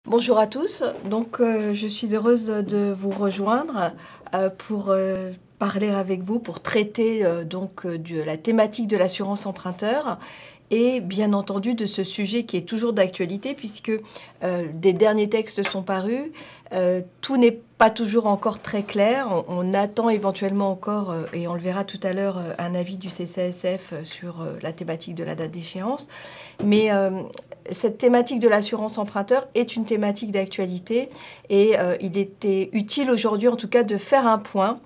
Bonjour à tous, je suis heureuse de vous rejoindre pour parler avec vous, pour traiter de la thématique de l'assurance emprunteur et bien entendu de ce sujet qui est toujours d'actualité puisque des derniers textes sont parus. Tout n'est pas toujours encore très clair. On attend éventuellement encore, et on le verra tout à l'heure, un avis du CCSF sur la thématique de la date d'échéance. Mais cette thématique de l'assurance emprunteur est une thématique d'actualité et il était utile aujourd'hui en tout cas de faire un point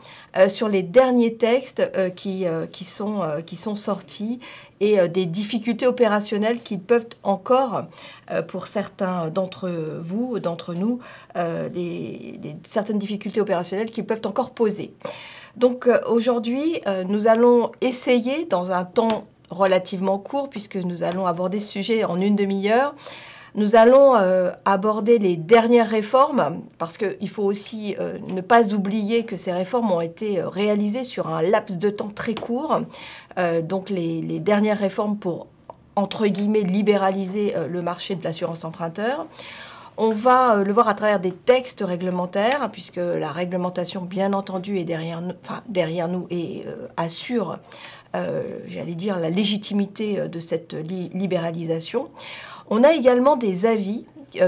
sur les derniers textes qui sont sortis et des difficultés opérationnelles qui peuvent encore, pour certains d'entre vous, d'entre nous, certaines difficultés opérationnelles qui peuvent encore poser. Donc aujourd'hui, nous allons essayer dans un temps relativement court, puisque nous allons aborder ce sujet en une demi-heure. Nous allons aborder les dernières réformes, parce qu'il faut aussi ne pas oublier que ces réformes ont été réalisées sur un laps de temps très court. Donc les dernières réformes pour, entre guillemets, libéraliser le marché de l'assurance emprunteur. On va le voir à travers des textes réglementaires, puisque la réglementation, bien entendu, est derrière nous et assure j'allais dire, la légitimité de cette libéralisation. On a également des avis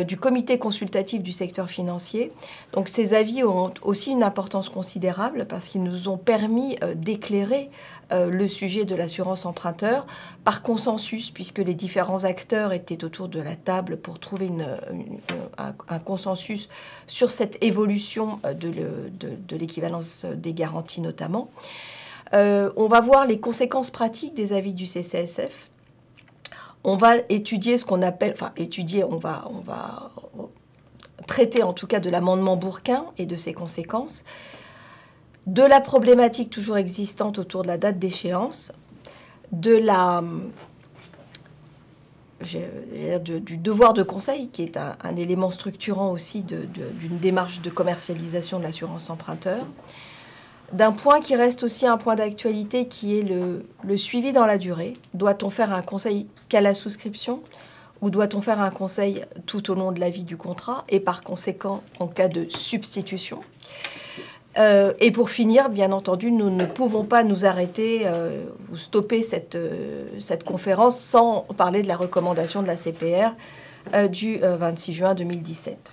du comité consultatif du secteur financier. Donc ces avis ont aussi une importance considérable parce qu'ils nous ont permis d'éclairer le sujet de l'assurance emprunteur par consensus, puisque les différents acteurs étaient autour de la table pour trouver un consensus sur cette évolution de l'équivalence des garanties notamment. On va voir les conséquences pratiques des avis du CCSF. On va étudier ce qu'on appelle, on va traiter en tout cas de l'amendement Bourquin et de ses conséquences, de la problématique toujours existante autour de la date d'échéance, du devoir de conseil, qui est un élément structurant aussi d'une démarche de commercialisation de l'assurance emprunteur, d'un point qui reste aussi un point d'actualité qui est le suivi dans la durée. Doit-on faire un conseil qu'à la souscription ou doit-on faire un conseil tout au long de la vie du contrat et par conséquent en cas de substitution? Et pour finir, bien entendu, nous ne pouvons pas nous arrêter ou stopper cette conférence sans parler de la recommandation de la CPR du 26 juin 2017.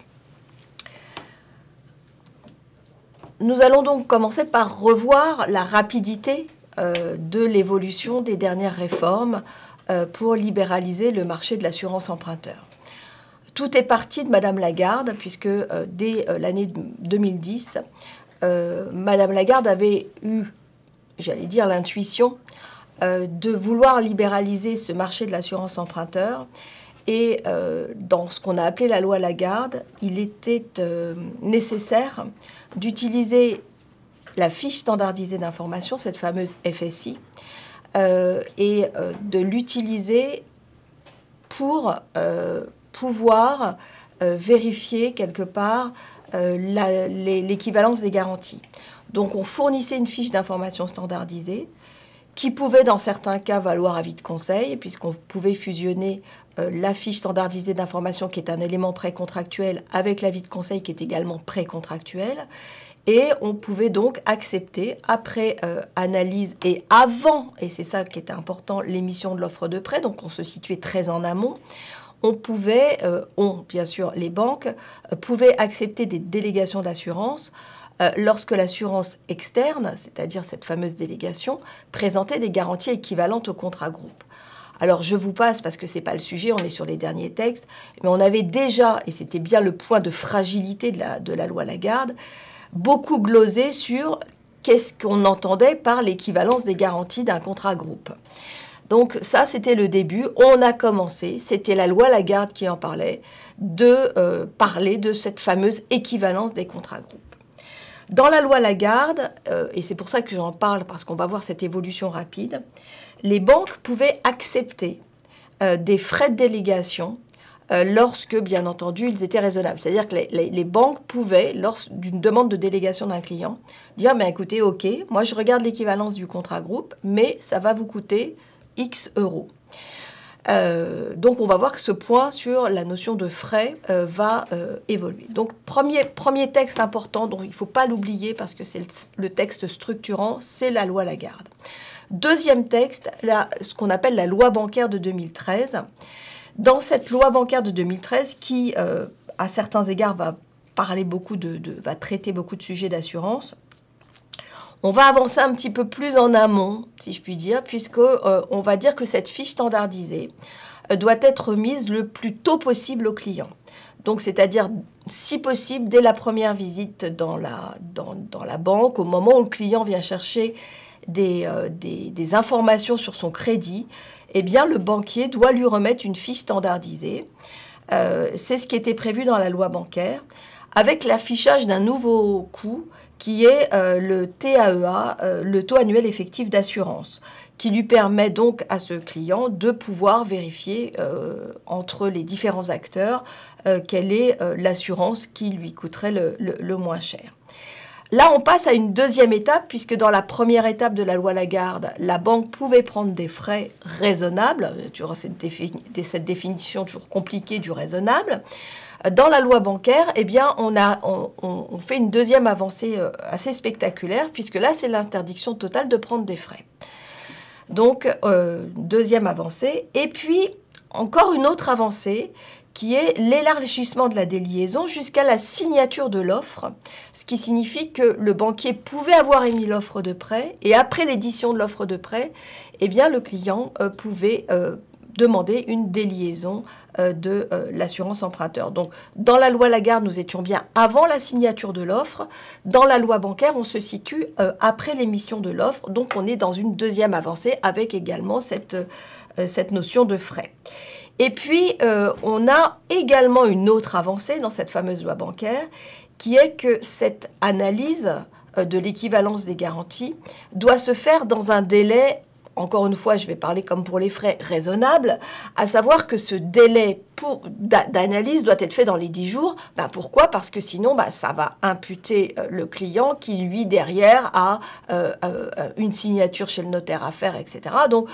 Nous allons donc commencer par revoir la rapidité de l'évolution des dernières réformes pour libéraliser le marché de l'assurance emprunteur. Tout est parti de Madame Lagarde, puisque dès l'année 2010, Madame Lagarde avait eu, j'allais dire, l'intuition de vouloir libéraliser ce marché de l'assurance emprunteur. Et dans ce qu'on a appelé la loi Lagarde, il était nécessaire d'utiliser la fiche standardisée d'information, cette fameuse FSI, et de l'utiliser pour pouvoir vérifier quelque part l'équivalence des garanties. Donc on fournissait une fiche d'information standardisée qui pouvait dans certains cas valoir avis de conseil, puisqu'on pouvait fusionner la fiche standardisée d'information, qui est un élément précontractuel, avec l'avis de conseil, qui est également précontractuel. Et on pouvait donc accepter, après analyse et avant, et c'est ça qui était important, l'émission de l'offre de prêt, donc on se situait très en amont, bien sûr, les banques pouvaient accepter des délégations d'assurance lorsque l'assurance externe, c'est-à-dire cette fameuse délégation, présentait des garanties équivalentes au contrat groupe. Alors je vous passe parce que ce n'est pas le sujet, on est sur les derniers textes, mais on avait déjà, et c'était bien le point de fragilité de la loi Lagarde, beaucoup glosé sur qu'est-ce qu'on entendait par l'équivalence des garanties d'un contrat groupe. Donc ça, c'était le début. On a commencé, c'était la loi Lagarde qui en parlait, de parler de cette fameuse équivalence des contrats groupes. Dans la loi Lagarde, et c'est pour ça que j'en parle, parce qu'on va voir cette évolution rapide, les banques pouvaient accepter des frais de délégation lorsque, bien entendu, ils étaient raisonnables. C'est-à-dire que les banques pouvaient, lors d'une demande de délégation d'un client, dire, ben, écoutez, ok, moi je regarde l'équivalence du contrat groupe, mais ça va vous coûter X euros. Donc on va voir que ce point sur la notion de frais va évoluer. Donc premier texte important, dont il ne faut pas l'oublier parce que c'est le texte structurant, c'est la loi Lagarde. Deuxième texte, ce qu'on appelle la loi bancaire de 2013. Dans cette loi bancaire de 2013 qui, à certains égards, va traiter beaucoup de sujets d'assurance, on va avancer un petit peu plus en amont, si je puis dire, puisque on va dire que cette fiche standardisée doit être remise le plus tôt possible au client. Donc, c'est-à-dire, si possible, dès la première visite dans la banque, au moment où le client vient chercher des informations sur son crédit, eh bien, le banquier doit lui remettre une fiche standardisée. C'est ce qui était prévu dans la loi bancaire, avec l'affichage d'un nouveau coût qui est le TAEA, le taux annuel effectif d'assurance, qui lui permet donc à ce client de pouvoir vérifier entre les différents acteurs quelle est l'assurance qui lui coûterait le moins cher. Là, on passe à une deuxième étape, puisque dans la première étape de la loi Lagarde, la banque pouvait prendre des frais raisonnables, toujours cette définition toujours compliquée du raisonnable. Dans la loi bancaire, eh bien, on fait une deuxième avancée assez spectaculaire, puisque là, c'est l'interdiction totale de prendre des frais. Donc, deuxième avancée. Et puis, encore une autre avancée, qui est l'élargissement de la déliaison jusqu'à la signature de l'offre, ce qui signifie que le banquier pouvait avoir émis l'offre de prêt, et après l'édition de l'offre de prêt, eh bien, le client pouvait demander une déliaison de l'assurance emprunteur. Donc, dans la loi Lagarde, nous étions bien avant la signature de l'offre. Dans la loi bancaire, on se situe après l'émission de l'offre. Donc, on est dans une deuxième avancée avec également cette notion de frais. Et puis, on a également une autre avancée dans cette fameuse loi bancaire, qui est que cette analyse de l'équivalence des garanties doit se faire dans un délai, encore une fois, je vais parler comme pour les frais, raisonnable, à savoir que ce délai d'analyse doit être fait dans les 10 jours. Ben pourquoi? Parce que sinon, ça va imputer le client qui, lui, derrière, a une signature chez le notaire à faire, etc. Donc,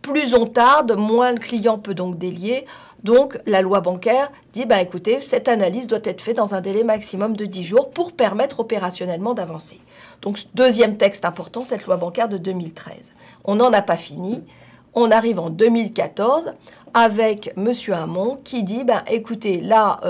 plus on tarde, moins le client peut donc délier. Donc, la loi bancaire dit, écoutez, cette analyse doit être faite dans un délai maximum de 10 jours pour permettre opérationnellement d'avancer. Donc, deuxième texte important, cette loi bancaire de 2013. On n'en a pas fini. On arrive en 2014 avec M. Hamon qui dit, écoutez, là,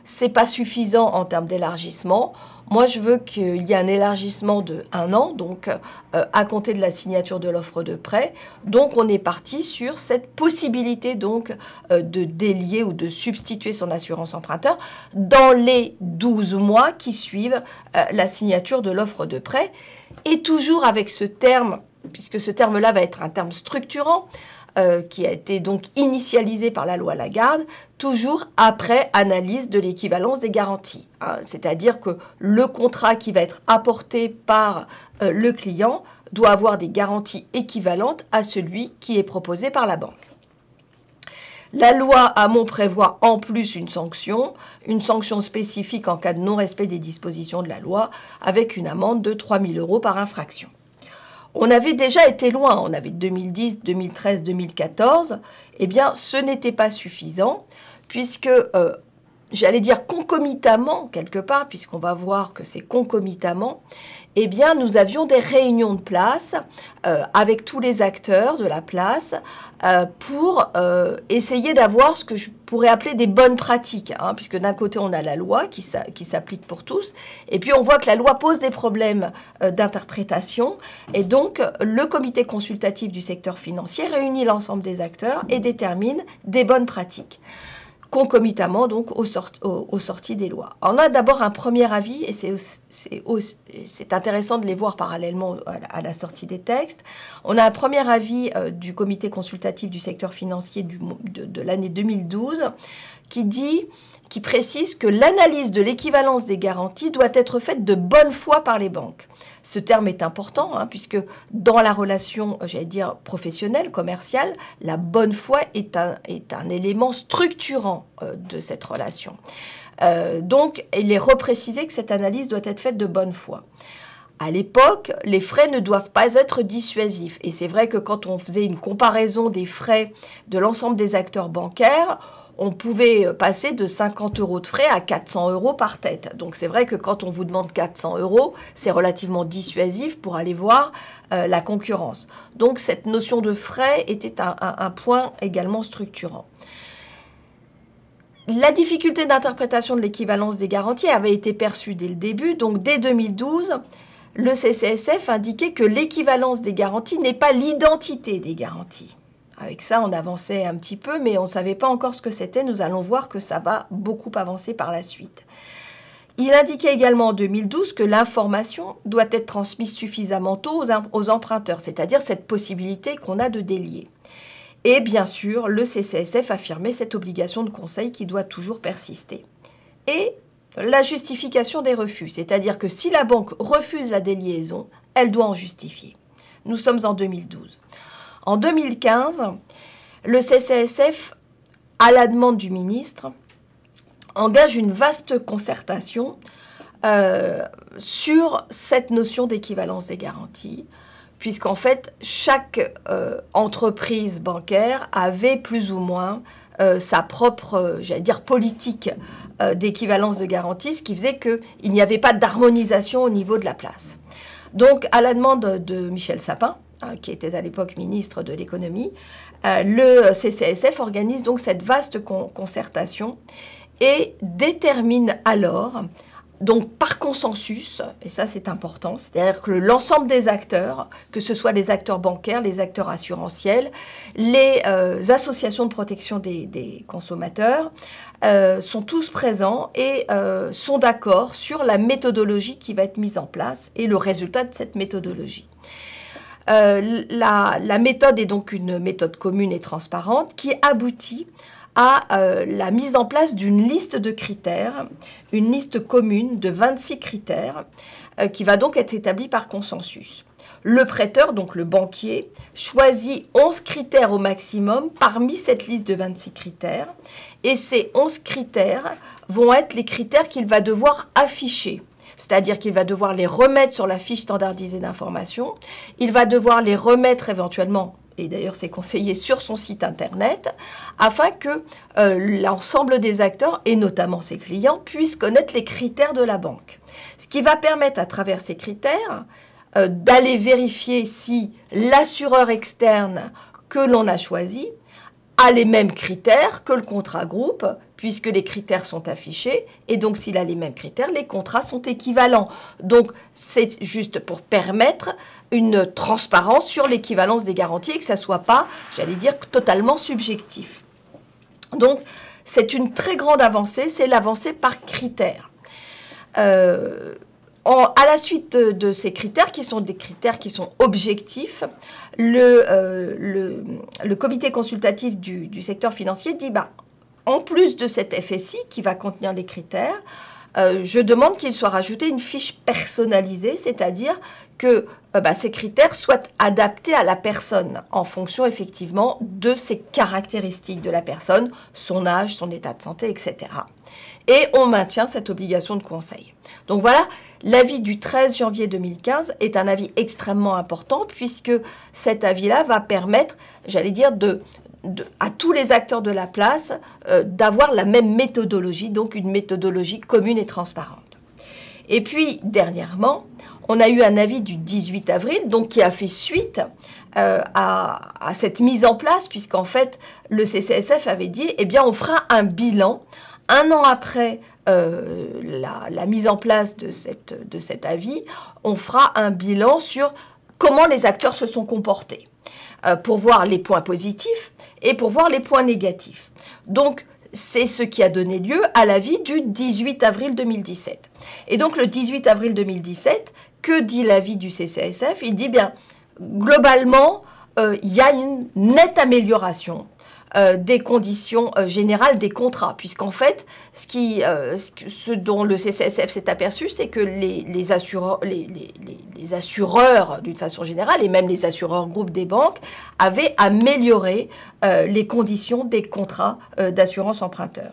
c'est pas suffisant en termes d'élargissement. Moi, je veux qu'il y ait un élargissement de 1 an, donc à compter de la signature de l'offre de prêt. Donc, on est parti sur cette possibilité donc de délier ou de substituer son assurance emprunteur dans les 12 mois qui suivent la signature de l'offre de prêt. Et toujours avec ce terme, puisque ce terme-là va être un terme structurant, qui a été donc initialisé par la loi Lagarde, toujours après analyse de l'équivalence des garanties. Hein. C'est-à-dire que le contrat qui va être apporté par le client doit avoir des garanties équivalentes à celui qui est proposé par la banque. La loi Hamon prévoit en plus une sanction spécifique en cas de non-respect des dispositions de la loi, avec une amende de 3 000 € par infraction. On avait déjà été loin, on avait 2010, 2013, 2014. Eh bien, ce n'était pas suffisant, puisque, j'allais dire concomitamment, quelque part, puisqu'on va voir que c'est concomitamment, eh bien, nous avions des réunions de place avec tous les acteurs de la place pour essayer d'avoir ce que je pourrais appeler des bonnes pratiques, hein, puisque d'un côté, on a la loi qui s'applique pour tous, et puis on voit que la loi pose des problèmes d'interprétation, et donc le comité consultatif du secteur financier réunit l'ensemble des acteurs et détermine des bonnes pratiques, concomitamment donc aux sorties des lois. On a d'abord un premier avis, et c'est intéressant de les voir parallèlement à la sortie des textes. On a un premier avis du comité consultatif du secteur financier de l'année 2012 qui précise que l'analyse de l'équivalence des garanties doit être faite de bonne foi par les banques. Ce terme est important, hein, puisque dans la relation, j'allais dire, professionnelle, commerciale, la bonne foi est un élément structurant de cette relation. Donc, il est reprécisé que cette analyse doit être faite de bonne foi. à l'époque, les frais ne doivent pas être dissuasifs. Et c'est vrai que quand on faisait une comparaison des frais de l'ensemble des acteurs bancaires, on pouvait passer de 50 € de frais à 400 € par tête. Donc c'est vrai que quand on vous demande 400 €, c'est relativement dissuasif pour aller voir la concurrence. Donc cette notion de frais était un point également structurant. La difficulté d'interprétation de l'équivalence des garanties avait été perçue dès le début. Donc dès 2012, le CCSF indiquait que l'équivalence des garanties n'est pas l'identité des garanties. Avec ça, on avançait un petit peu, mais on ne savait pas encore ce que c'était. Nous allons voir que ça va beaucoup avancer par la suite. Il indiquait également en 2012 que l'information doit être transmise suffisamment tôt aux emprunteurs, c'est-à-dire cette possibilité qu'on a de délier. Et bien sûr, le CCSF affirmait cette obligation de conseil qui doit toujours persister. Et la justification des refus, c'est-à-dire que si la banque refuse la déliaison, elle doit en justifier. Nous sommes en 2012. En 2015, le CCSF, à la demande du ministre, engage une vaste concertation sur cette notion d'équivalence des garanties, puisqu'en fait, chaque entreprise bancaire avait plus ou moins sa propre, j'allais dire, politique d'équivalence de garantie, ce qui faisait qu'il n'y avait pas d'harmonisation au niveau de la place. Donc, à la demande de Michel Sapin, qui était à l'époque ministre de l'économie, le CCSF organise donc cette vaste concertation et détermine alors, donc par consensus, et ça c'est important, c'est-à-dire que l'ensemble des acteurs, que ce soit les acteurs bancaires, les acteurs assurantiels, les associations de protection des consommateurs, sont tous présents et sont d'accord sur la méthodologie qui va être mise en place et le résultat de cette méthodologie. La méthode est donc une méthode commune et transparente qui aboutit à la mise en place d'une liste de critères, une liste commune de 26 critères qui va donc être établie par consensus. Le prêteur, donc le banquier, choisit 11 critères au maximum parmi cette liste de 26 critères et ces 11 critères vont être les critères qu'il va devoir afficher. C'est-à-dire qu'il va devoir les remettre sur la fiche standardisée d'information, il va devoir les remettre éventuellement, et d'ailleurs c'est conseillé sur son site internet, afin que l'ensemble des acteurs, et notamment ses clients, puissent connaître les critères de la banque. Ce qui va permettre à travers ces critères d'aller vérifier si l'assureur externe que l'on a choisi a les mêmes critères que le contrat groupe, puisque les critères sont affichés, et donc s'il a les mêmes critères, les contrats sont équivalents. Donc c'est juste pour permettre une transparence sur l'équivalence des garanties et que ça ne soit pas, j'allais dire, totalement subjectif. Donc c'est une très grande avancée, c'est l'avancée par critères. À la suite de ces critères, qui sont des critères qui sont objectifs, le comité consultatif du secteur financier dit, en plus de cette FSI qui va contenir les critères, je demande qu'il soit rajouté une fiche personnalisée, c'est-à-dire que ces critères soient adaptés à la personne en fonction effectivement de ses caractéristiques de la personne, son âge, son état de santé, etc. Et on maintient cette obligation de conseil. Donc voilà, l'avis du 13 janvier 2015 est un avis extrêmement important puisque cet avis-là va permettre, j'allais dire, à tous les acteurs de la place d'avoir la même méthodologie, donc une méthodologie commune et transparente. Et puis, dernièrement, on a eu un avis du 18 avril, donc qui a fait suite à cette mise en place, puisqu'en fait, le CCSF avait dit, eh bien, on fera un bilan 1 an après la mise en place de cet avis, on fera un bilan sur comment les acteurs se sont comportés, pour voir les points positifs et pour voir les points négatifs. Donc, c'est ce qui a donné lieu à l'avis du 18 avril 2017. Et donc, le 18 avril 2017, que dit l'avis du CCSF? Il dit bien, globalement, il y a une nette amélioration des conditions générales des contrats, puisqu'en fait, ce dont le CCSF s'est aperçu, c'est que les assureurs, d'une façon générale, et même les assureurs groupes des banques, avaient amélioré les conditions des contrats d'assurance emprunteur.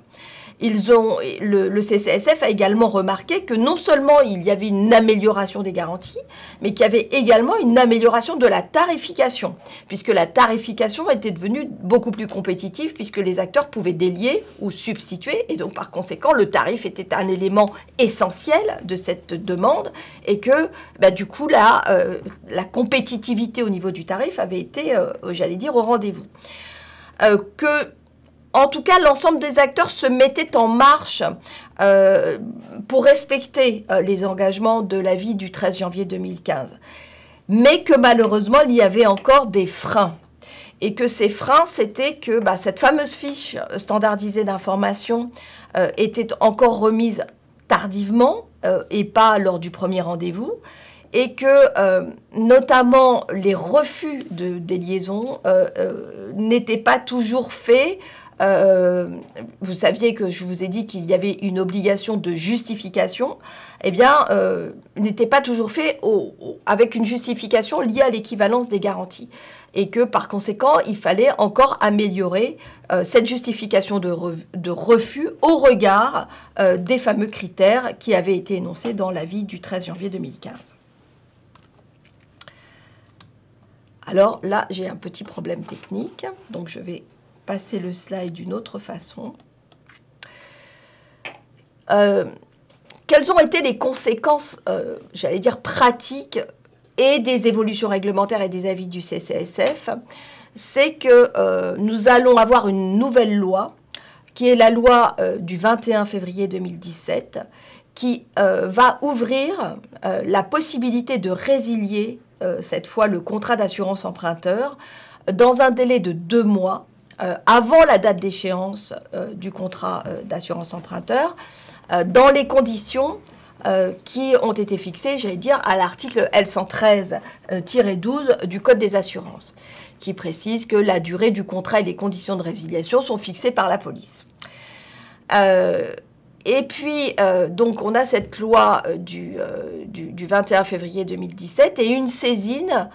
le CCSF a également remarqué que non seulement il y avait une amélioration des garanties, mais qu'il y avait également une amélioration de la tarification, puisque la tarification était devenue beaucoup plus compétitive, puisque les acteurs pouvaient délier ou substituer, et donc par conséquent, le tarif était un élément essentiel de cette demande, et que du coup, la compétitivité au niveau du tarif avait été, j'allais dire, au rendez-vous. En tout cas, l'ensemble des acteurs se mettaient en marche pour respecter les engagements de l'avis du 13 janvier 2015. Mais que malheureusement, il y avait encore des freins. Et que ces freins, c'était que cette fameuse fiche standardisée d'information était encore remise tardivement et pas lors du premier rendez-vous. Et que, notamment, les refus des liaisons n'étaient pas toujours faits. Vous saviez que je vous ai dit qu'il y avait une obligation de justification, eh bien, n'était pas toujours fait avec une justification liée à l'équivalence des garanties. Et que, par conséquent, il fallait encore améliorer cette justification de refus au regard des fameux critères qui avaient été énoncés dans l'avis du 13 janvier 2015. Alors là, j'ai un petit problème technique, donc je vais passer le slide d'une autre façon. Quelles ont été les conséquences, j'allais dire, pratiques et des évolutions réglementaires et des avis du CCSF? C'est que nous allons avoir une nouvelle loi, qui est la loi du 21 février 2017, qui va ouvrir la possibilité de résilier, cette fois, le contrat d'assurance emprunteur dans un délai de 2 mois, avant la date d'échéance du contrat d'assurance emprunteur, dans les conditions qui ont été fixées, j'allais dire, à l'article L113-12 du Code des assurances, qui précise que la durée du contrat et les conditions de résiliation sont fixées par la police. Et puis, donc, on a cette loi du 21 février 2017 et une saisine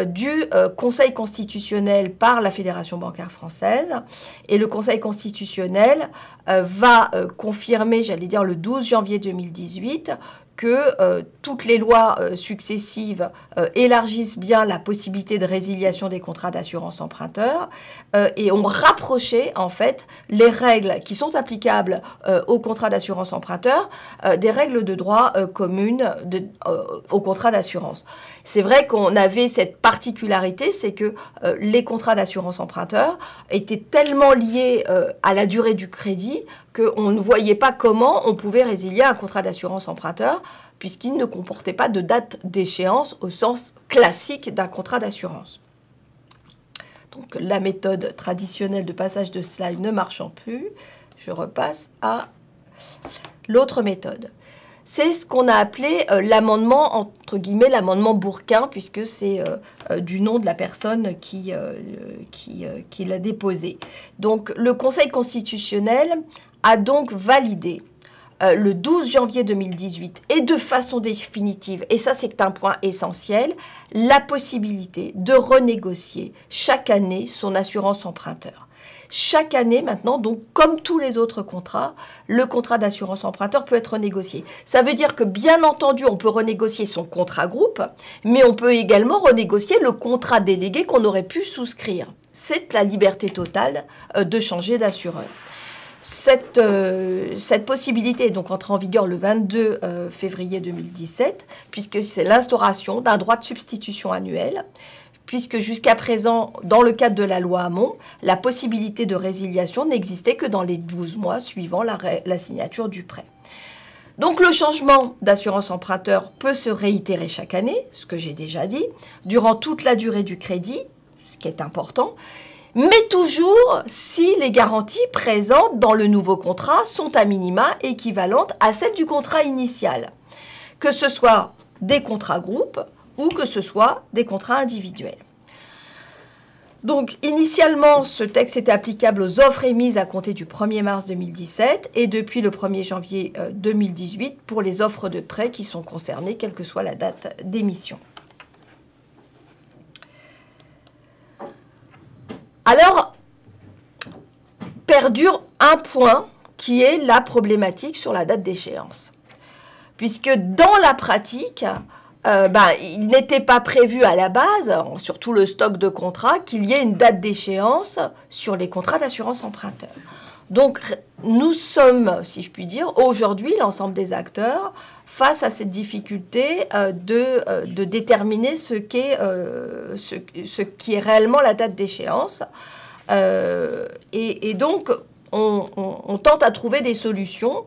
du Conseil constitutionnel par la Fédération bancaire française. Et le Conseil constitutionnel va confirmer, j'allais dire, le 12 janvier 2018, que toutes les lois successives élargissent bien la possibilité de résiliation des contrats d'assurance emprunteur et ont rapproché, en fait, les règles qui sont applicables aux contrats d'assurance emprunteur des règles de droit communes aux contrats d'assurance. C'est vrai qu'on avait cette particularité, c'est que les contrats d'assurance emprunteur étaient tellement liés à la durée du crédit qu'on ne voyait pas comment on pouvait résilier un contrat d'assurance emprunteur puisqu'il ne comportait pas de date d'échéance au sens classique d'un contrat d'assurance. Donc la méthode traditionnelle de passage de slide ne marchant plus, je repasse à l'autre méthode. C'est ce qu'on a appelé l'amendement, entre guillemets, l'amendement Bourquin, puisque c'est du nom de la personne qui l'a déposé. Donc le Conseil constitutionnel a donc validé le 12 janvier 2018 et de façon définitive, et ça c'est un point essentiel, la possibilité de renégocier chaque année son assurance emprunteur. Chaque année maintenant, donc comme tous les autres contrats, le contrat d'assurance emprunteur peut être renégocié. Ça veut dire que bien entendu, on peut renégocier son contrat groupe, mais on peut également renégocier le contrat délégué qu'on aurait pu souscrire. C'est la liberté totale de changer d'assureur. Cette possibilité est donc entrée en vigueur le 22 février 2017, puisque c'est l'instauration d'un droit de substitution annuel, puisque jusqu'à présent, dans le cadre de la loi Hamon, la possibilité de résiliation n'existait que dans les 12 mois suivant la signature du prêt. Donc le changement d'assurance emprunteur peut se réitérer chaque année, ce que j'ai déjà dit, durant toute la durée du crédit, ce qui est important, mais toujours si les garanties présentes dans le nouveau contrat sont à minima équivalentes à celles du contrat initial, que ce soit des contrats groupes ou que ce soit des contrats individuels. Donc, initialement, ce texte était applicable aux offres émises à compter du 1er mars 2017 et depuis le 1er janvier 2018 pour les offres de prêt qui sont concernées, quelle que soit la date d'émission. Alors, perdure un point qui est la problématique sur la date d'échéance. Puisque dans la pratique, il n'était pas prévu à la base, sur tout le stock de contrats, qu'il y ait une date d'échéance sur les contrats d'assurance emprunteur. Donc, nous sommes, si je puis dire, aujourd'hui, l'ensemble des acteurs, face à cette difficulté de déterminer ce qui est réellement la date d'échéance. Et donc, on tente à trouver des solutions,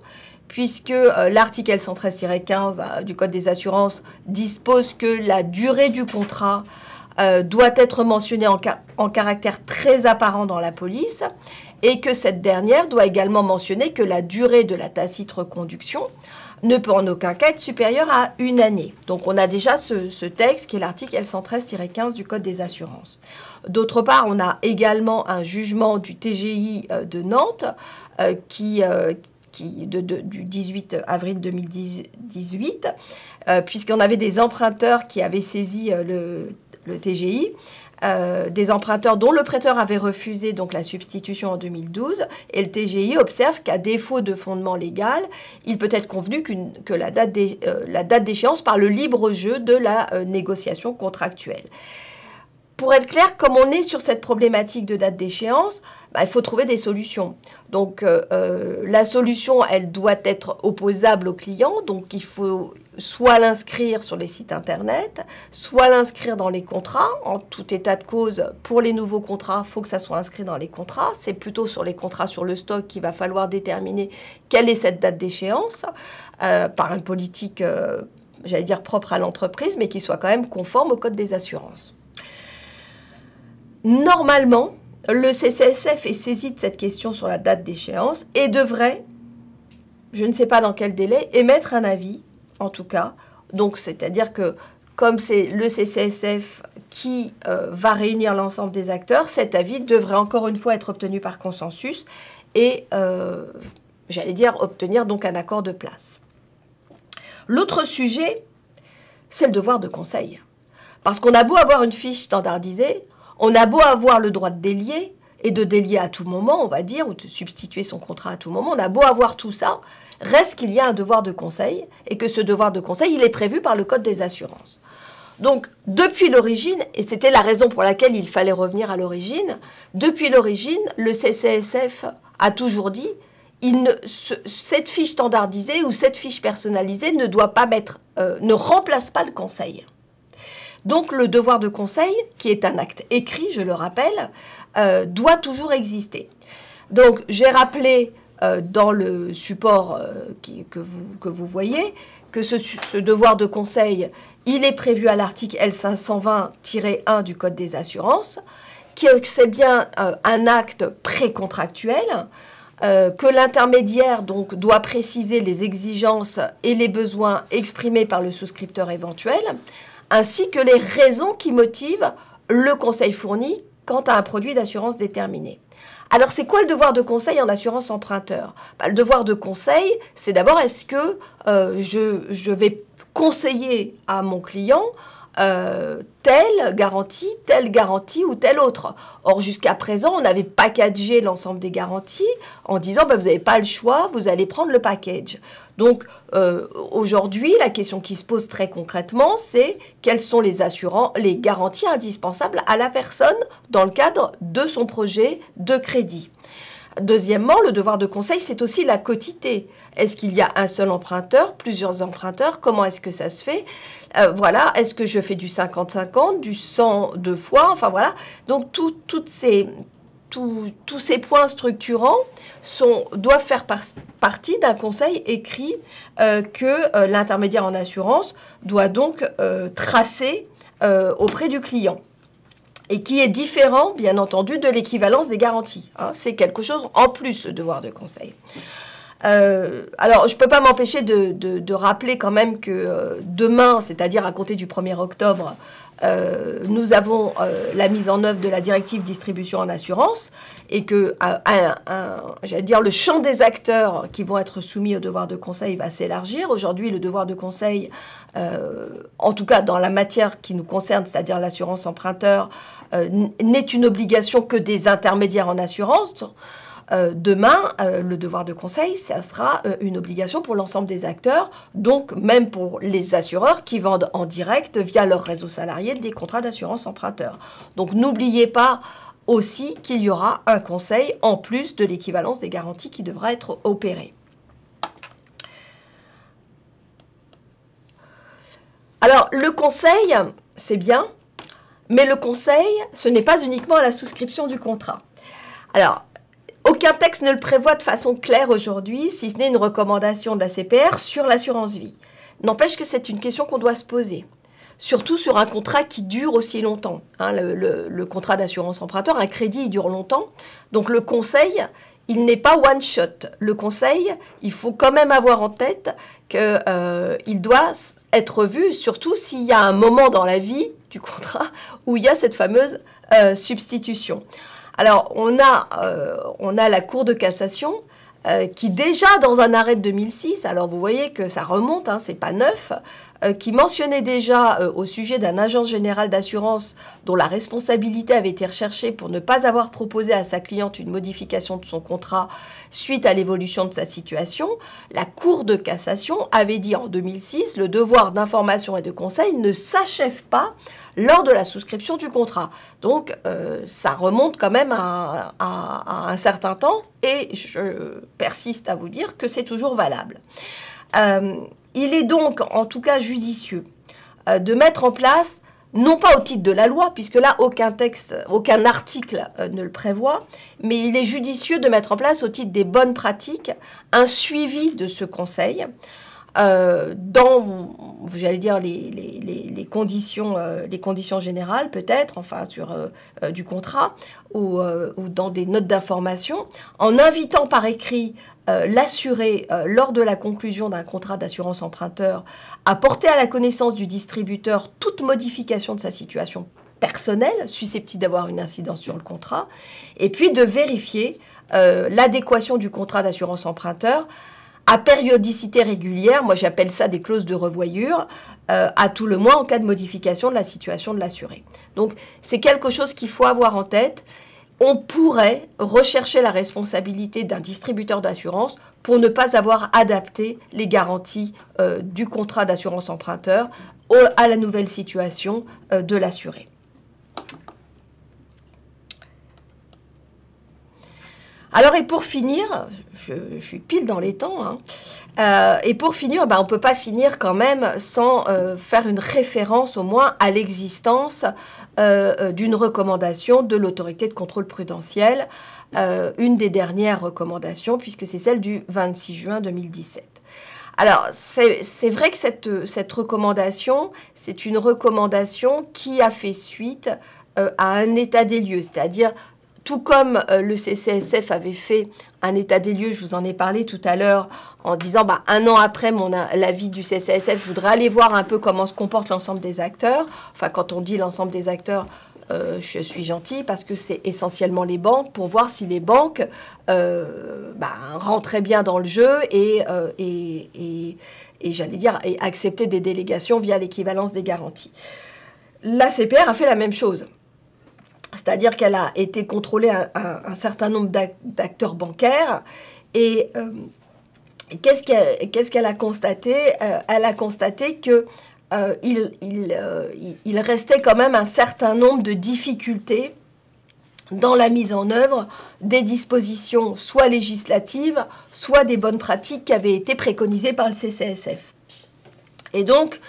puisque l'article L113-15 du Code des assurances dispose que la durée du contrat doit être mentionnée en caractère très apparent dans la police, et que cette dernière doit également mentionner que la durée de la tacite reconduction ne peut en aucun cas être supérieure à 1 année. Donc on a déjà ce texte qui est l'article L113-15 du Code des assurances. D'autre part, on a également un jugement du TGI de Nantes du 18 avril 2018, puisqu'on avait des emprunteurs qui avaient saisi le TGI, des emprunteurs dont le prêteur avait refusé donc la substitution en 2012, et le TGI observe qu'à défaut de fondement légal, il peut être convenu que la date d'échéance par le libre jeu de la négociation contractuelle. Pour être clair, comme on est sur cette problématique de date d'échéance, il faut trouver des solutions. Donc la solution, elle doit être opposable au client, donc il faut soit l'inscrire sur les sites internet, soit l'inscrire dans les contrats. En tout état de cause, pour les nouveaux contrats, il faut que ça soit inscrit dans les contrats. C'est plutôt sur les contrats sur le stock qu'il va falloir déterminer quelle est cette date d'échéance par une politique, j'allais dire, propre à l'entreprise, mais qui soit quand même conforme au Code des assurances. Normalement, le CCSF est saisi de cette question sur la date d'échéance et devrait, je ne sais pas dans quel délai, émettre un avis, en tout cas. Donc, c'est-à-dire que comme c'est le CCSF qui va réunir l'ensemble des acteurs, cet avis devrait encore une fois être obtenu par consensus et, j'allais dire, obtenir donc un accord de place. L'autre sujet, c'est le devoir de conseil. Parce qu'on a beau avoir une fiche standardisée, on a beau avoir le droit de délier, et de délier à tout moment, on va dire, ou de substituer son contrat à tout moment, on a beau avoir tout ça, reste qu'il y a un devoir de conseil, et que ce devoir de conseil, il est prévu par le Code des assurances. Donc, depuis l'origine, et c'était la raison pour laquelle il fallait revenir à l'origine, depuis l'origine, le CCSF a toujours dit, cette fiche standardisée ou cette fiche personnalisée ne doit pas ne remplace pas le conseil. Donc le devoir de conseil, qui est un acte écrit, je le rappelle, doit toujours exister. Donc j'ai rappelé dans le support que vous voyez que ce devoir de conseil, il est prévu à l'article L520-1 du Code des assurances, que c'est bien un acte précontractuel, que l'intermédiaire donc doit préciser les exigences et les besoins exprimés par le souscripteur éventuel, ainsi que les raisons qui motivent le conseil fourni quant à un produit d'assurance déterminé. Alors, c'est quoi le devoir de conseil en assurance emprunteur? Le devoir de conseil, c'est d'abord, est-ce que je vais conseiller à mon client telle garantie ou telle autre. Or, jusqu'à présent, on avait packagé l'ensemble des garanties en disant vous n'avez pas le choix, vous allez prendre le package. Donc, aujourd'hui, la question qui se pose très concrètement, c'est quelles sont les garanties indispensables à la personne dans le cadre de son projet de crédit. Deuxièmement, le devoir de conseil, c'est aussi la quotité. Est-ce qu'il y a un seul emprunteur, plusieurs emprunteurs? Comment est-ce que ça se fait? Voilà, est-ce que je fais du 50-50, du 100 deux fois? Enfin voilà, donc tous ces points structurants doivent faire partie d'un conseil écrit que l'intermédiaire en assurance doit donc tracer auprès du client. Et qui est différent, bien entendu, de l'équivalence des garanties. Hein, c'est quelque chose en plus, le devoir de conseil. Alors, je ne peux pas m'empêcher de rappeler quand même que demain, c'est-à-dire à compter du 1er octobre, nous avons la mise en œuvre de la directive distribution en assurance et que, j'allais dire, le champ des acteurs qui vont être soumis au devoir de conseil va s'élargir. Aujourd'hui, le devoir de conseil, en tout cas dans la matière qui nous concerne, c'est-à-dire l'assurance emprunteur, n'est une obligation que des intermédiaires en assurance. demain, le devoir de conseil, ça sera une obligation pour l'ensemble des acteurs, donc même pour les assureurs qui vendent en direct via leur réseau salarié des contrats d'assurance emprunteur. Donc n'oubliez pas aussi qu'il y aura un conseil en plus de l'équivalence des garanties qui devra être opérée. Alors, le conseil, c'est bien, mais le conseil, ce n'est pas uniquement à la souscription du contrat. Alors, aucun texte ne le prévoit de façon claire aujourd'hui, si ce n'est une recommandation de la CPR sur l'assurance vie. N'empêche que c'est une question qu'on doit se poser. Surtout sur un contrat qui dure aussi longtemps. Hein, le contrat d'assurance emprunteur, un crédit, il dure longtemps. Donc le conseil, il n'est pas one shot. Le conseil, il faut quand même avoir en tête qu'il doit être vu, surtout s'il y a un moment dans la vie du contrat où il y a cette fameuse substitution. Alors, on a la Cour de cassation qui déjà dans un arrêt de 2006, alors vous voyez que ça remonte, hein, c'est pas neuf, qui mentionnait déjà au sujet d'un agent général d'assurance dont la responsabilité avait été recherchée pour ne pas avoir proposé à sa cliente une modification de son contrat suite à l'évolution de sa situation, la Cour de cassation avait dit en 2006 le devoir d'information et de conseil ne s'achève pas lors de la souscription du contrat. Donc, ça remonte quand même à un certain temps et je persiste à vous dire que c'est toujours valable. Il est donc, en tout cas, judicieux de mettre en place, non pas au titre de la loi, puisque là, aucun texte, aucun article ne le prévoit, mais il est judicieux de mettre en place, au titre des bonnes pratiques, un suivi de ce conseil, dans, j'allais dire, les conditions générales peut-être, enfin sur du contrat ou dans des notes d'information, en invitant par écrit l'assuré lors de la conclusion d'un contrat d'assurance emprunteur à porter à la connaissance du distributeur toute modification de sa situation personnelle susceptible d'avoir une incidence sur le contrat, et puis de vérifier l'adéquation du contrat d'assurance emprunteur à périodicité régulière, moi j'appelle ça des clauses de revoyure, à tout le moins en cas de modification de la situation de l'assuré. Donc c'est quelque chose qu'il faut avoir en tête. On pourrait rechercher la responsabilité d'un distributeur d'assurance pour ne pas avoir adapté les garanties du contrat d'assurance emprunteur à la nouvelle situation de l'assuré. Alors, et pour finir, je suis pile dans les temps, hein, et pour finir, on ne peut pas finir quand même sans faire une référence au moins à l'existence d'une recommandation de l'autorité de contrôle prudentiel, une des dernières recommandations, puisque c'est celle du 26 juin 2017. Alors, c'est vrai que cette recommandation, c'est une recommandation qui a fait suite à un état des lieux, c'est-à-dire tout comme le CCSF avait fait un état des lieux, je vous en ai parlé tout à l'heure, en disant un an après l'avis du CCSF, je voudrais aller voir un peu comment se comporte l'ensemble des acteurs. Enfin, quand on dit l'ensemble des acteurs, je suis gentille parce que c'est essentiellement les banques, pour voir si les banques rentraient bien dans le jeu et j'allais dire, et accepter des délégations via l'équivalence des garanties. La CPR a fait la même chose. C'est-à-dire qu'elle a été contrôlée un certain nombre d'acteurs bancaires. Et qu'est-ce qu'elle a constaté? Elle a constaté qu'il restait quand même un certain nombre de difficultés dans la mise en œuvre des dispositions soit législatives, soit des bonnes pratiques qui avaient été préconisées par le CCSF. Et donc,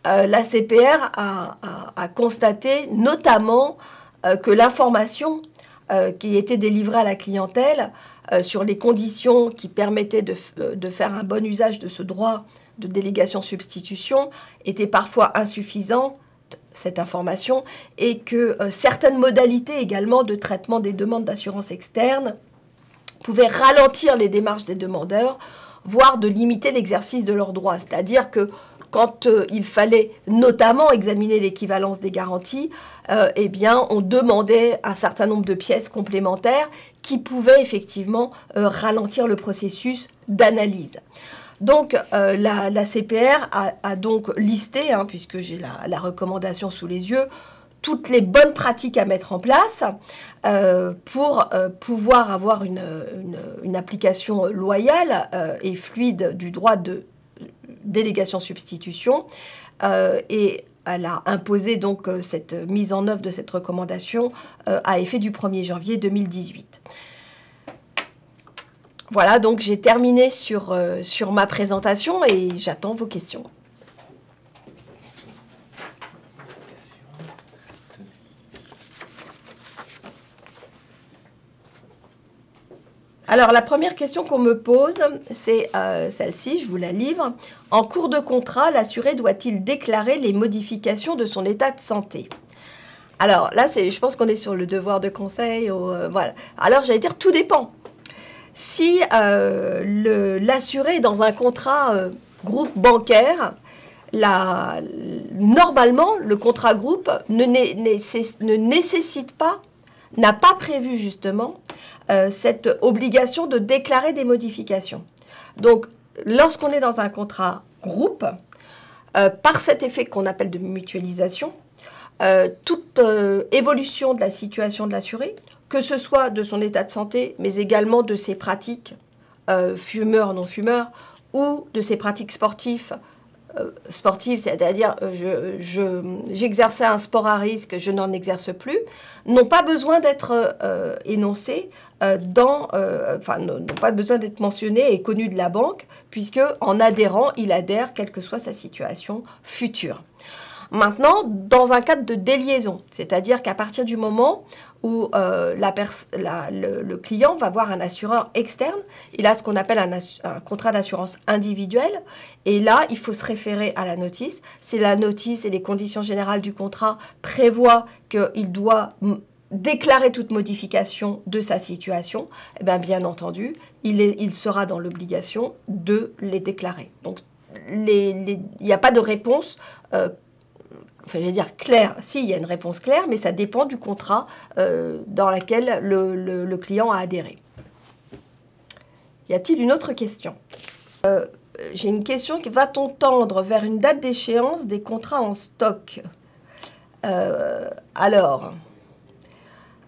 la CPR a constaté notamment que l'information qui était délivrée à la clientèle sur les conditions qui permettaient de faire un bon usage de ce droit de délégation-substitution était parfois insuffisante, cette information, et que certaines modalités également de traitement des demandes d'assurance externe pouvaient ralentir les démarches des demandeurs, voire de limiter l'exercice de leurs droits. C'est-à-dire que quand il fallait notamment examiner l'équivalence des garanties, on demandait un certain nombre de pièces complémentaires qui pouvaient effectivement ralentir le processus d'analyse. Donc, la CPR a donc listé, puisque j'ai la recommandation sous les yeux, toutes les bonnes pratiques à mettre en place pour pouvoir avoir une application loyale et fluide du droit de délégation-substitution. Et elle a imposé donc cette mise en œuvre de cette recommandation à effet du 1er janvier 2018. Voilà, donc j'ai terminé sur ma présentation et j'attends vos questions. Alors, la première question qu'on me pose, c'est celle-ci, je vous la livre. En cours de contrat, l'assuré doit-il déclarer les modifications de son état de santé? Alors, là, je pense qu'on est sur le devoir de conseil. Voilà. Alors, j'allais dire, tout dépend. Si l'assuré est dans un contrat groupe bancaire, normalement, le contrat groupe ne nécessite pas, n'a pas prévu justement cette obligation de déclarer des modifications. Donc, lorsqu'on est dans un contrat groupe, par cet effet qu'on appelle de mutualisation, toute évolution de la situation de l'assuré, que ce soit de son état de santé, mais également de ses pratiques fumeurs, non-fumeurs, ou de ses pratiques sportives, c'est-à-dire j'exerçais un sport à risque, je n'en exerce plus, n'ont pas besoin d'être énoncés n'ont pas besoin d'être mentionnés et connus de la banque, puisque en adhérant, il adhère quelle que soit sa situation future. Maintenant, dans un cadre de déliaison, c'est-à-dire qu'à partir du moment où le client va voir un assureur externe, il a ce qu'on appelle un contrat d'assurance individuel, et là, il faut se référer à la notice. Si la notice et les conditions générales du contrat prévoient qu'il doit déclarer toute modification de sa situation, eh bien entendu, il sera dans l'obligation de les déclarer. Donc, il n'y a pas de réponse enfin, je vais dire clair, si, il y a une réponse claire, mais ça dépend du contrat dans lequel le client a adhéré. Y a-t-il une autre question? J'ai une question. Va-t-on tendre vers une date d'échéance des contrats en stock? Alors,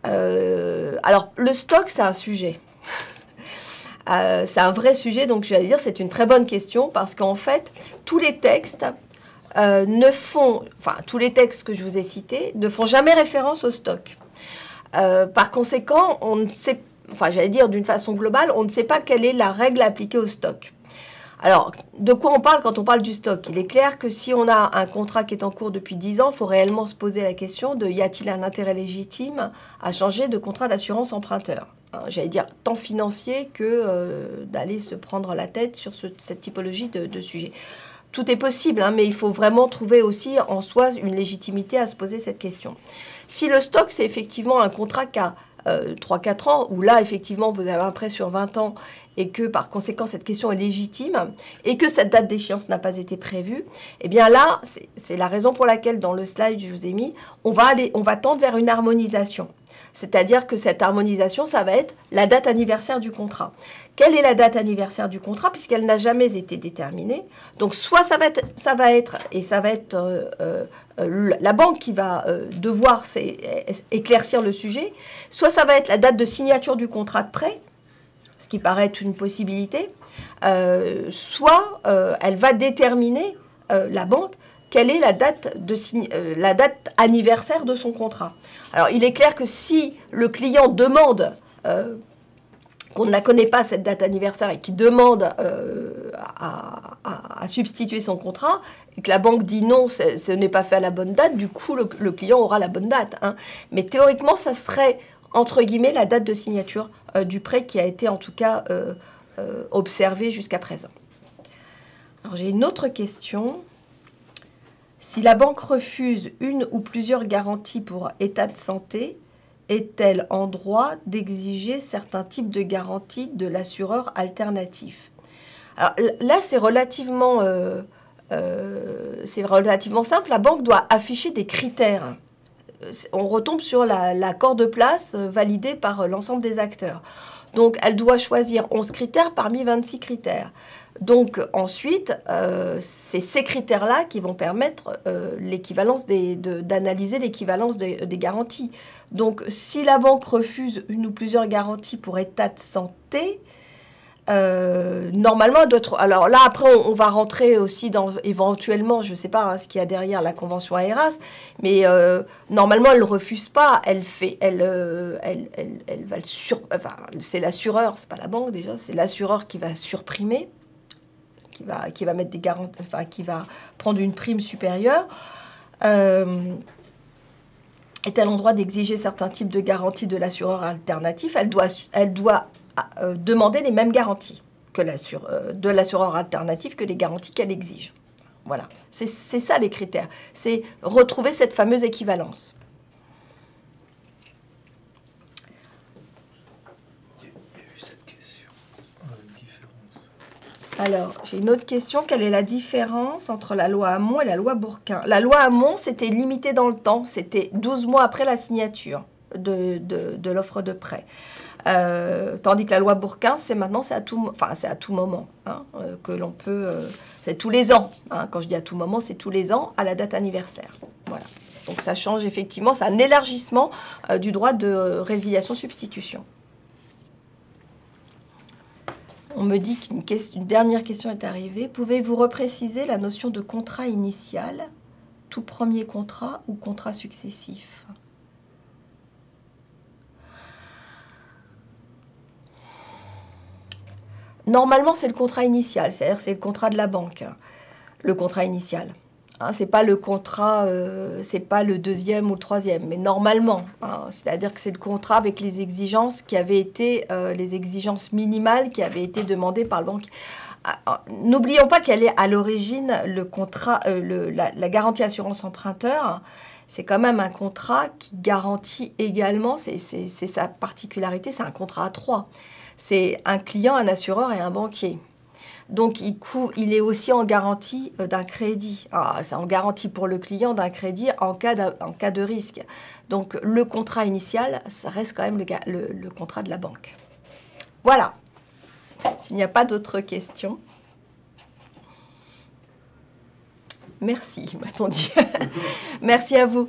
le stock, c'est un sujet. C'est un vrai sujet, donc je vais dire c'est une très bonne question, parce qu'en fait, tous les textes tous les textes que je vous ai cités ne font jamais référence au stock. Par conséquent, on ne sait, j'allais dire d'une façon globale, on ne sait pas quelle est la règle appliquée au stock. Alors, de quoi on parle quand on parle du stock? Il est clair que si on a un contrat qui est en cours depuis 10 ans, il faut réellement se poser la question de y a-t-il un intérêt légitime à changer de contrat d'assurance emprunteur? J'allais dire tant financier que d'aller se prendre la tête sur cette typologie de sujet. Tout est possible, mais il faut vraiment trouver aussi en soi une légitimité à se poser cette question. Si le stock, c'est effectivement un contrat qui a 3-4 ans, où là, effectivement, vous avez un prêt sur 20 ans et que, par conséquent, cette question est légitime et que cette date d'échéance n'a pas été prévue, eh bien là, c'est la raison pour laquelle, dans le slide que je vous ai mis, on va tendre vers une harmonisation. C'est-à-dire que cette harmonisation, ça va être la date anniversaire du contrat. Quelle est la date anniversaire du contrat, puisqu'elle n'a jamais été déterminée? Donc, soit ça va être la banque qui va devoir éclaircir le sujet, soit ça va être la date de signature du contrat de prêt, ce qui paraît être une possibilité, soit elle va déterminer, la banque, quelle est la date anniversaire de son contrat. Alors, il est clair que si le client demande qu'on ne la connaît pas, cette date anniversaire, et qui demande à substituer son contrat, et que la banque dit non, ce n'est pas fait à la bonne date, du coup, le client aura la bonne date. Mais théoriquement, ça serait, entre guillemets, la date de signature du prêt qui a été, en tout cas, observée jusqu'à présent. Alors, j'ai une autre question. Si la banque refuse une ou plusieurs garanties pour état de santé, est-elle en droit d'exiger certains types de garanties de l'assureur alternatif? Alors là, c'est relativement simple. La banque doit afficher des critères. On retombe sur l'accord de place validé par l'ensemble des acteurs. Donc, elle doit choisir 11 critères parmi 26 critères. Donc ensuite, c'est ces critères-là qui vont permettre l'équivalence d'analyser l'équivalence des garanties. Donc si la banque refuse une ou plusieurs garanties pour état de santé, normalement, elle doit être... Alors là, après, on va rentrer aussi dans, éventuellement, je ne sais pas ce qu'il y a derrière la convention AERAS, mais normalement, elle ne refuse pas. Elle va enfin, c'est l'assureur, c'est pas la banque déjà, c'est l'assureur qui va surprimer, qui va mettre des garanties, enfin, qui va prendre une prime supérieure. Est-elle en droit d'exiger certains types de garanties de l'assureur alternatif? Elle doit demander les mêmes garanties que de l'assureur alternatif que les garanties qu'elle exige. Voilà, c'est ça les critères. C'est retrouver cette fameuse équivalence. Il y a eu cette question. Différence. Alors, j'ai une autre question. Quelle est la différence entre la loi Hamon et la loi Bourquin? La loi Hamon, c'était limité dans le temps. C'était 12 mois après la signature de l'offre de prêt. Tandis que la loi Bourquin, c'est à tout moment hein, que l'on peut... c'est tous les ans. Hein, quand je dis à tout moment, c'est tous les ans à la date anniversaire. Voilà. Donc ça change effectivement, c'est un élargissement du droit de résiliation-substitution. On me dit qu'une dernière question est arrivée. Pouvez-vous repréciser la notion de contrat initial, tout premier contrat ou contrat successif ? Normalement, c'est le contrat initial, c'est-à-dire c'est le contrat de la banque, le contrat initial. Hein, c'est pas le contrat, c'est pas le deuxième ou le troisième, mais normalement, hein, c'est-à-dire que c'est le contrat avec les exigences qui avaient été, les exigences minimales qui avaient été demandées par le banquier. N'oublions pas qu'elle est à l'origine le contrat, la garantie assurance emprunteur. C'est quand même un contrat qui garantit également, c'est sa particularité, c'est un contrat à trois. C'est un client, un assureur et un banquier. Donc, il est aussi en garantie d'un crédit. C'est en garantie pour le client d'un crédit en cas de risque. Donc, le contrat initial, ça reste quand même le contrat de la banque. Voilà. S'il n'y a pas d'autres questions. Merci, m'a-t-on dit. Merci à vous.